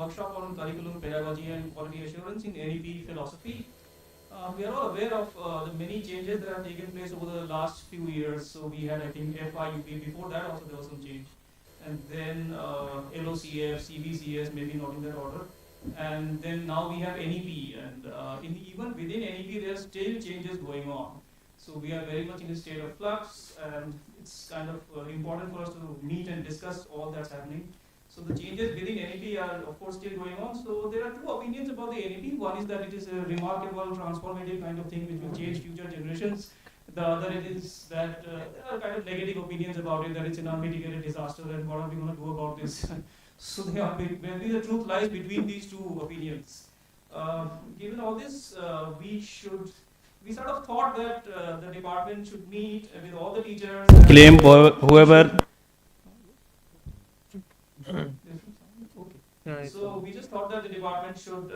workshop on curriculum, pedagogy and quality assurance in NEP philosophy. We are all aware of the many changes that have taken place over the last few years. So we had, I think, FIUP. Before that also there was some change. And then LOCF, CBCS, maybe not in that order. And then now we have NEP. And even within NEP, there are still changes going on. So we are very much in a state of flux. And it's kind of important for us to meet and discuss all that's happening. So the changes within NEP are of course still going on. So there are two opinions about the NEP. One is that it is a remarkable, transformative kind of thing which will change future generations. The other is that there are kind of negative opinions about it, that it's an unmitigated disaster and what are we going to do about this. So they are, maybe the truth lies between these two opinions. Given all this, we sort of thought that the department should meet with all the teachers. Claim whoever. Okay. So we just thought that the department should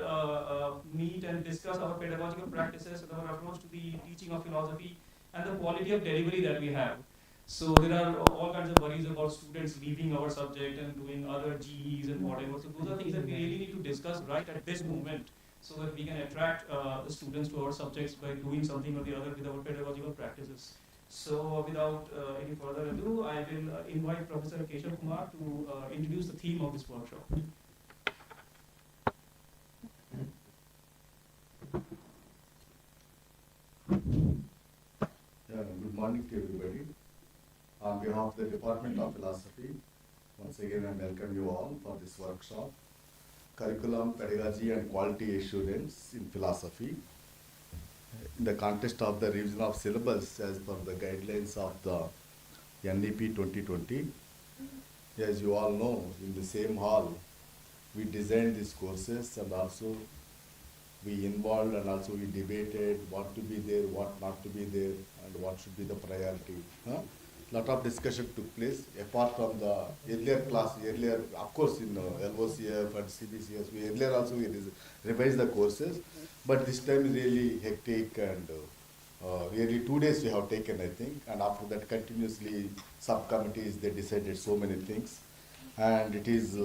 meet and discuss our pedagogical practices and our approach to the teaching of philosophy and the quality of delivery that we have. So there are all kinds of worries about students leaving our subject and doing other GEs and whatever. So those are things that we really need to discuss right at this moment so that we can attract the students to our subjects by doing something or the other with our pedagogical practices. So without any further ado, I will invite Professor Keshav Kumar to introduce the theme of this workshop. Good morning to everybody. On behalf of the Department of Philosophy, once again I welcome you all for this workshop, Curriculum, Pedagogy and Quality Assurance in Philosophy. In the context of the revision of syllabus as per the guidelines of the NEP 2020, as you all know, in the same hall, we designed these courses and also we involved and also we debated what to be there, what not to be there, and what should be the priority. Lot of discussion took place apart from the earlier class, of course in LOCF and CBCS, we earlier also we revised the courses, but this time is really hectic and really 2 days we have taken, I think, and after that continuously subcommittees, they decided so many things, and it is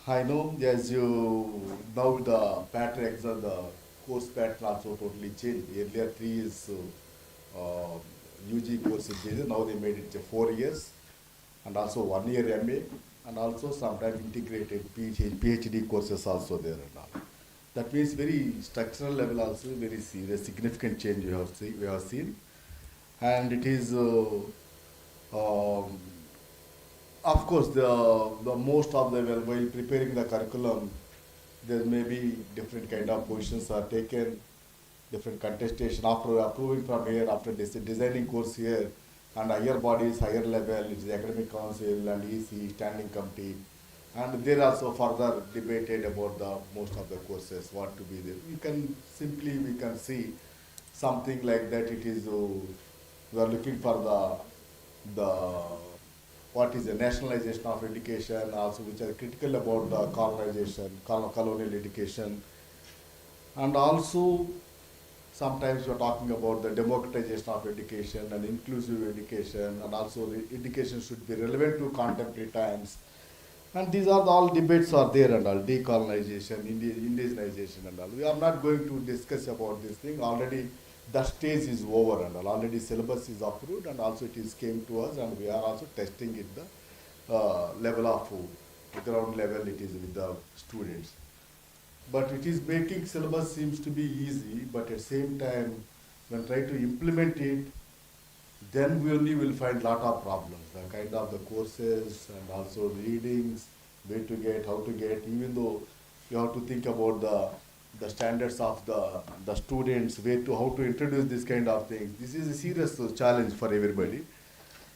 I know as you now the pattern exam, the course pattern also totally changed. Earlier 3 years UG courses, now they made it 4 years, and also 1 year MA, and also sometimes integrated PhD courses also there and all. That means very structural level also very serious, significant change we have seen, and it is of course the most of the while preparing the curriculum, there may be different kind of positions are taken, different contestation after approving from here, after designing course here, and higher bodies, higher level, it is academic council and EC standing committee, and there also further debated about the most of the courses what to be there. We can see something like that. It is we are looking for the what is the nationalization of education, also which are critical about the colonization, colonial education, and also sometimes we are talking about the democratization of education and inclusive education, and also the education should be relevant to contemporary times. And these are all debates are there and all, decolonization, indigenization and all. We are not going to discuss about this thing. Already the stage is over and all. Already syllabus is approved and also it is came to us, and we are also testing it the level of ground level it is with the students. But it is making syllabus seems to be easy, but at the same time when try to implement it, then we only will find lot of problems. The kind of the courses and also readings, where to get, how to get, even though you have to think about the standards of the students, where to, how to introduce this kind of things. This is a serious challenge for everybody.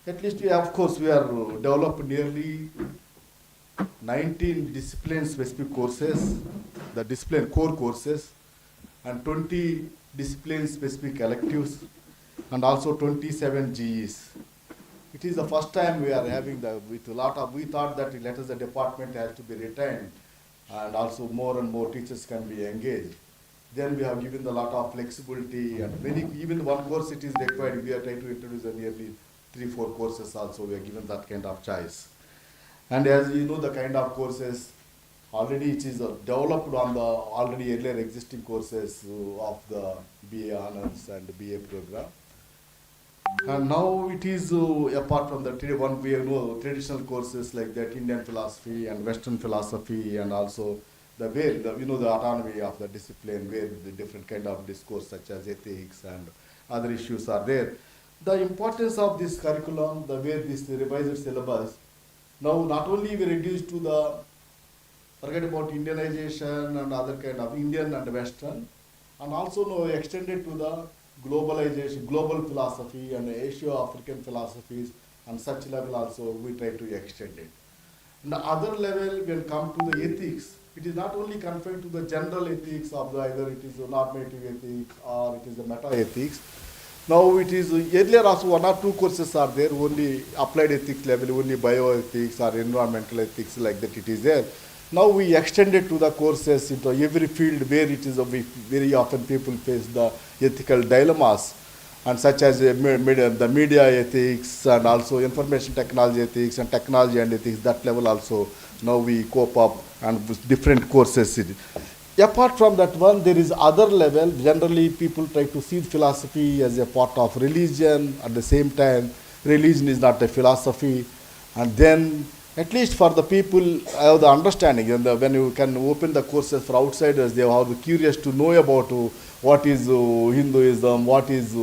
At least we of course we are developed nearly 19 discipline specific courses, the discipline core courses, and 20 discipline specific electives, and also 27 GEs. It is the first time we are having with a lot of, we thought that let us the department has to be retained and also more and more teachers can be engaged. Then we have given a lot of flexibility, and many, even one course it is required, we are trying to introduce nearly 3-4 courses also, we are given that kind of choice. And as you know the kind of courses, Already it is developed on the already earlier existing courses of the BA Honors and BA program. And now it is apart from the one we know traditional courses like that, Indian philosophy and Western philosophy, and also the way the autonomy of the discipline, where the different kind of discourse such as ethics and other issues are there. The importance of this curriculum, the way this revised syllabus, now not only we reduced to the forget about Indianization and other kind of Indian and Western, and also now extended to the globalization, global philosophy and Asia-African philosophies, and such level also we try to extend it. And the other level, when come to the ethics, it is not only confined to the general ethics of the either it is a normative ethics or it is a meta ethics. Now it is earlier also 1 or 2 courses are there, only applied ethics level, only bioethics or environmental ethics like that it is there. Now we extended to the courses into every field where it is very often people face the ethical dilemmas, and such as the media ethics and also information technology ethics and technology and ethics, that level also now we cope up and with different courses. Apart from that one, there is other level. Generally people try to see philosophy as a part of religion. At the same time, religion is not a philosophy. And then at least for the people have the understanding, and when you can open the courses for outsiders, they are curious to know about what is Hinduism, what is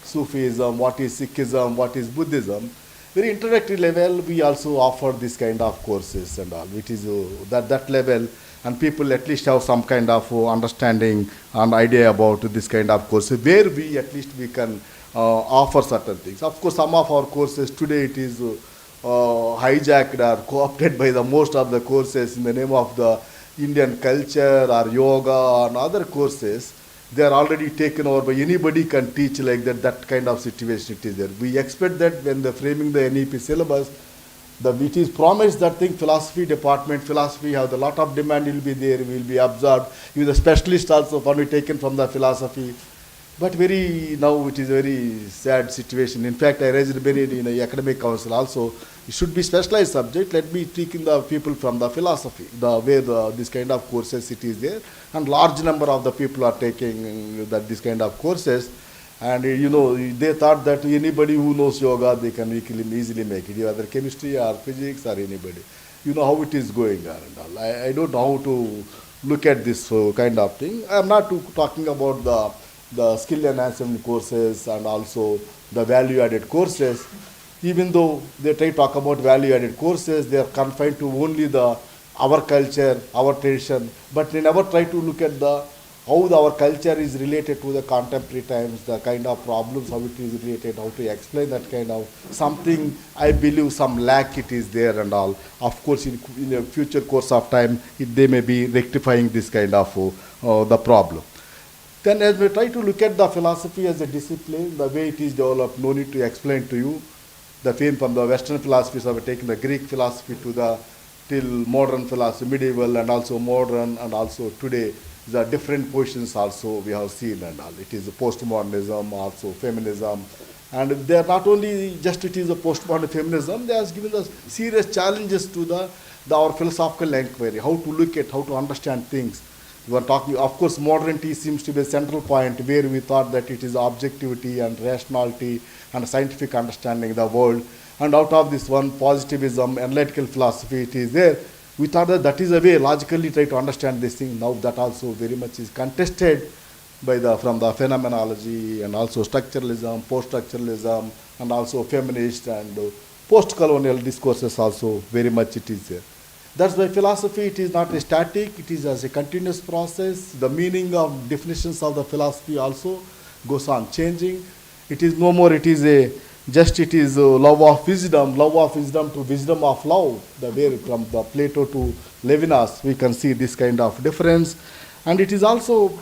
Sufism, what is Sikhism, what is Buddhism. Very introductory level, we also offer this kind of courses and all, which is that level, and people at least have some kind of understanding and idea about this kind of courses, where we at least we can offer certain things. Of course, some of our courses today it is hijacked or co-opted by the most of the courses in the name of the Indian culture or yoga and other courses. They are already taken over by anybody can teach like that kind of situation it is there. We expect that when they're framing the NEP syllabus, it is promised that thing philosophy department, philosophy have a lot of demand will be there, will be absorbed. You the specialist also probably taken from the philosophy. But now it is a very sad situation. In fact, I raised very in the academic council also, it should be specialized subject. Let me take in the people from the philosophy, where this kind of courses it is there, and large number of the people are taking this kind of courses. And they thought that anybody who knows yoga, they can easily make it, either chemistry or physics or anybody. You know how it is going on and all. I don't know how to look at this kind of thing. I am not talking about the skill enhancement courses and also the value-added courses. Even though they try to talk about value-added courses, they are confined to only our culture, our tradition, but they never try to look at how our culture is related to the contemporary times, the kind of problems, how it is related, how to explain that kind of something. I believe some lack it is there and all. Of course, in a future course of time, they may be rectifying this kind of the problem. Then as we try to look at the philosophy as a discipline, the way it is developed, no need to explain to you. The fame from the Western philosophies have taken the Greek philosophy till modern philosophy, medieval and also modern, and also today the different positions also we have seen and all. It is postmodernism, also feminism, and they are not only just it is a postmodern feminism, they have given us serious challenges to our philosophical inquiry, how to look at, how to understand things. We are talking, of course, modernity seems to be a central point where we thought that it is objectivity and rationality and scientific understanding of the world. And out of this one, positivism, analytical philosophy, it is there. We thought that is a way logically try to understand this thing. Now that also very much is contested from the phenomenology and also structuralism, post-structuralism, and also feminist and post-colonial discourses also very much it is there. That's why philosophy, it is not a static, it is as a continuous process. The meaning of definitions of the philosophy also goes on changing. It is no more, it is love of wisdom to wisdom of love. The way from the Plato to Levinas, we can see this kind of difference. And it is also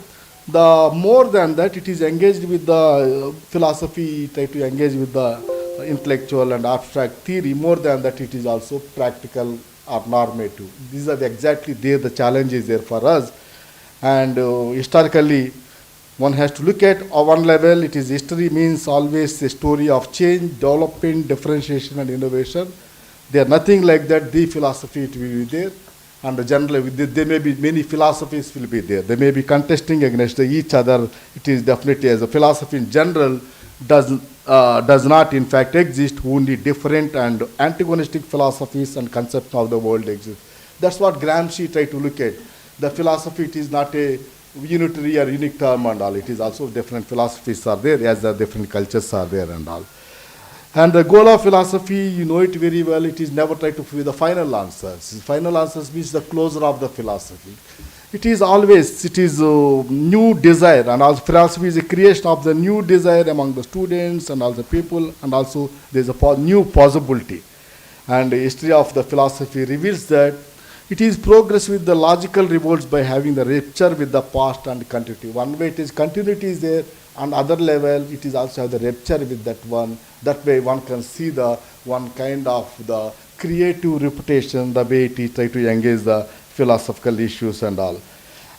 the more than that, it is engaged with the philosophy, try to engage with the intellectual and abstract theory. More than that, it is also practical or normative. These are exactly there the challenges there for us. And historically, one has to look at one level. It is history means always a story of change, development, differentiation, and innovation. They are nothing like that. The philosophy it will be there. And generally, there may be many philosophies will be there. They may be contesting against each other. It is definitely as a philosophy in general does not in fact exist. Only different and antagonistic philosophies and concepts of the world exist. That's what Gramsci tried to look at. The philosophy, it is not a unitary or unique term and all. It is also different philosophies are there as the different cultures are there and all. And the goal of philosophy, you know it very well, it is never try to be the final answers. Final answers means the closure of the philosophy. It is always, it is a new desire, and also philosophy is a creation of the new desire among the students and all the people, and also there is a new possibility. And the history of the philosophy reveals that it is progress with the logical revolts by having the rupture with the past and continuity. One way it is continuity is there, on other level it is also have the rupture with that one. That way one can see the one kind of the creative reputation, the way it is try to engage the philosophical issues and all.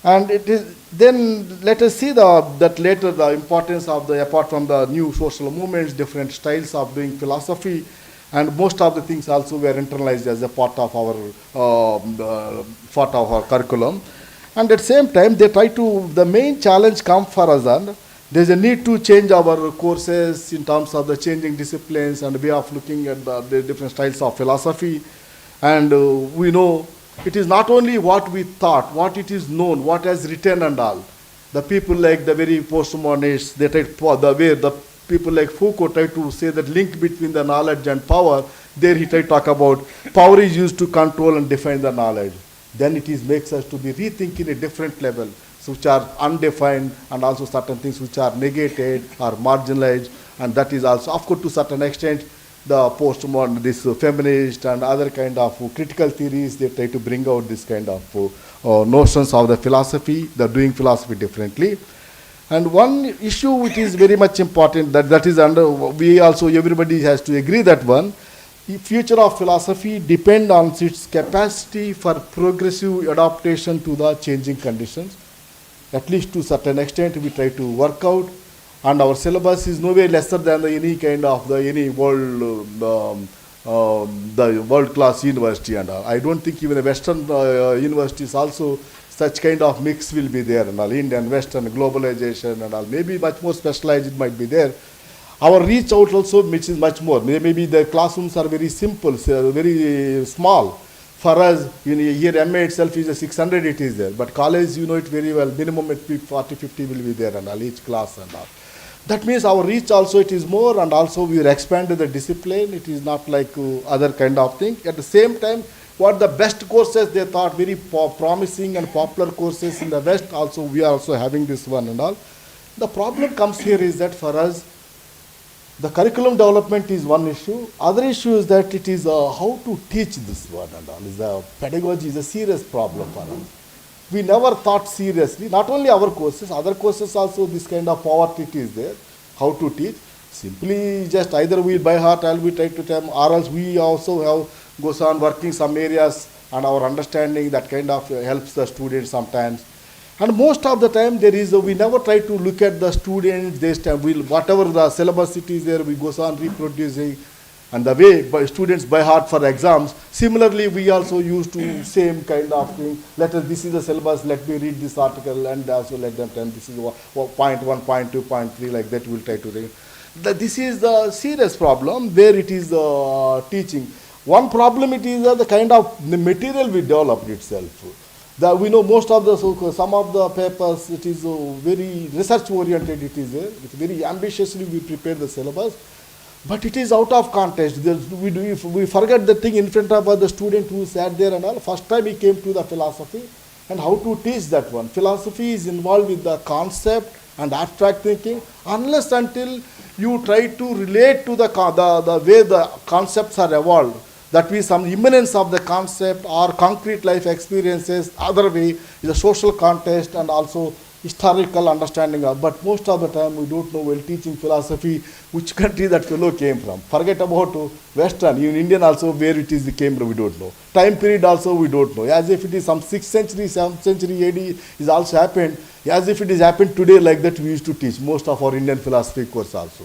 And it is then let us see that later the importance of the, apart from the new social movements, different styles of doing philosophy, and most of the things also were internalized as a part of our curriculum. And at the same time, they try to, the main challenge comes for us, and there's a need to change our courses in terms of the changing disciplines and way of looking at the different styles of philosophy. And we know it is not only what we thought, what it is known, what has written and all. The people like the very postmodernists, they try to, the way the people like Foucault try to say that link between the knowledge and power. There he try to talk about power is used to control and define the knowledge. Then it is makes us to be rethinking a different level, which are undefined, and also certain things which are negated or marginalized, and that is also, of course, to certain extent, the postmodern, this feminist and other kind of critical theories, they try to bring out this kind of notions of the philosophy, the doing philosophy differently. And one issue which is very much important, that is under, we also, everybody has to agree that one, the future of philosophy depends on its capacity for progressive adaptation to the changing conditions. At least to certain extent we try to work out, and our syllabus is no way lesser than any kind of any world the world class university and all. I don't think even the Western universities also such kind of mix will be there and all, Indian, Western, globalization and all, maybe much more specialized it might be there. Our reach out also which is much more, maybe the classrooms are very simple, so very small. For us, here MA itself is a 600 it is there, but college you know it very well, minimum at 40, 50 will be there and all, each class and all. That means our reach also it is more, and also we expanded the discipline, it is not like other kind of thing. At the same time, what the best courses they thought very promising and popular courses in the West also, we are also having this one and all. The problem comes here is that for us, the curriculum development is one issue. Other issue is that it is how to teach this one and all. Is the pedagogy is a serious problem for us. We never thought seriously, not only our courses, other courses also this kind of poverty is there, how to teach. Simply just either we by heart or we try to tell, or else we also have goes on working some areas and our understanding that kind of helps the students sometimes. And most of the time there is, we never try to look at the students, this time we'll, whatever the syllabus it is there, we goes on reproducing. And the way by students by heart for exams, similarly we also used to same kind of thing. Let us, this is the syllabus, let me read this article and also let them tell this is point 1, point 2, point 3, like that we'll try to read. This is the serious problem where it is teaching. One problem it is the kind of the material we developed itself. We know most of the, some of the papers, it is very research oriented it is there. It's very ambitiously we prepare the syllabus. But it is out of context. We forget the thing in front of the student who sat there and all. First time he came to the philosophy and how to teach that one. Philosophy is involved with the concept and abstract thinking. Unless until you try to relate to the way the concepts are evolved, that means some immanence of the concept or concrete life experiences, other way is a social context and also historical understanding of, but most of the time we don't know while teaching philosophy which country that fellow came from. Forget about Western, even Indian also where it is came from we don't know. Time period also we don't know. As if it is some 6th century, 7th century AD is also happened. As if it is happened today like that we used to teach most of our Indian philosophy course also.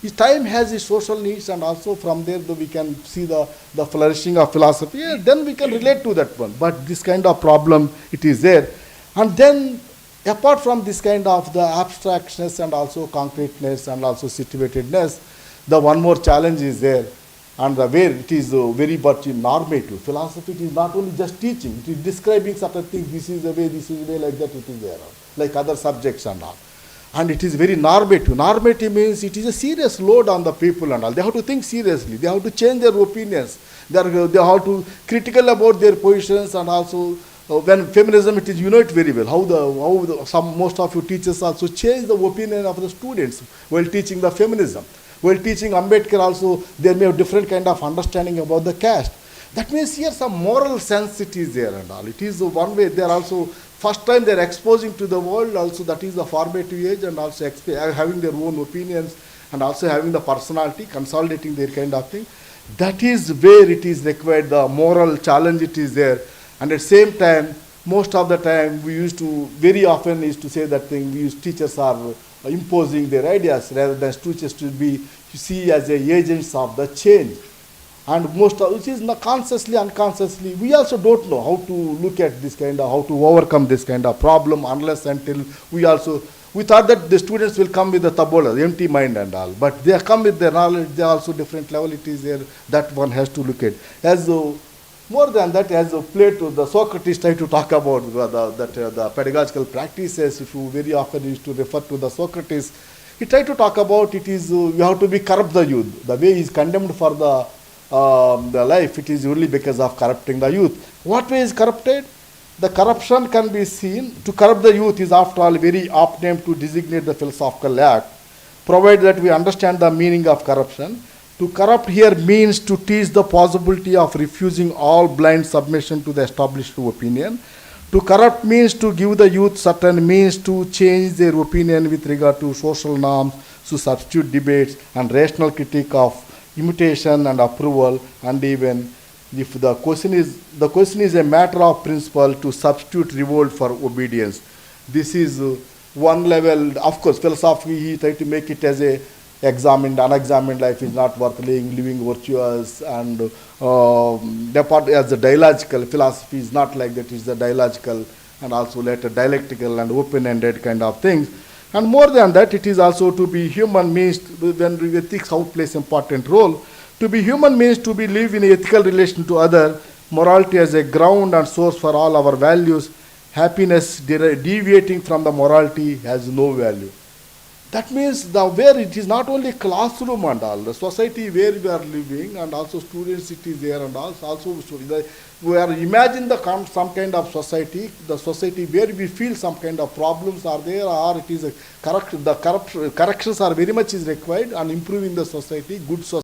Each time has its social needs, and also from there we can see the flourishing of philosophy. Yeah, then we can relate to that one. But this kind of problem, it is there. And then, apart from this kind of the abstractness and also concreteness and also situatedness, the one more challenge is there. And where it is very much normative. Philosophy, it is not only just teaching, it is describing certain things, this is the way, this is the way, like that it is there, like other subjects and all. And it is very normative. Normative means it is a serious load on the people and all. They have to think seriously. They have to change their opinions. They have to critical about their positions, and also when feminism, it is, you know it very well, most of your teachers also change the opinion of the students while teaching the feminism. While teaching Ambedkar also, they may have different kind of understanding about the caste. That means here some moral sense it is there and all. It is one way they are also, first time they are exposing to the world also, that is the formative age, and also having their own opinions, and also having the personality, consolidating their kind of thing. That is where it is required, the moral challenge it is there. And at the same time, most of the time we used to, very often used to say that thing, teachers are imposing their ideas rather than teachers to be see as agents of the change. And most of which is not consciously, unconsciously, we also don't know how to look at this kind of, how to overcome this kind of problem, unless until we thought that the students will come with the tabola, the empty mind and all, but they come with their knowledge. They are also different level it is there, that one has to look at. As more than that, as Plato, the Socrates tried to talk about the pedagogical practices. If you very often used to refer to the Socrates, he tried to talk about it is you have to be corrupt the youth. The way he is condemned for the life, it is only because of corrupting the youth. What way is corrupted? The corruption can be seen. To corrupt the youth is after all very apt name to designate the philosophical act, provided that we understand the meaning of corruption. To corrupt here means to teach the possibility of refusing all blind submission to the established opinion. To corrupt means to give the youth certain means to change their opinion with regard to social norms, to substitute debates and rational critique of imitation and approval, and even if the question is a matter of principle, to substitute revolt for obedience. This is one level. Of course, philosophy, he tried to make it as a unexamined life is not worth living virtuous, and the part as the dialogical philosophy is not like that. It's the dialogical and also later dialectical and open-ended kind of things. And more than that, it is also to be human means, when ethics how plays important role. To be human means to be live in ethical relation to other, morality as a ground and source for all our values. Happiness deviating from the morality has no value. That means where it is not only classroom and all, the society where we are living, and also students it is there, and also we are imagine some kind of society, the society where we feel some kind of problems are there, or it is corrections are very much is required, and improving the society, good society.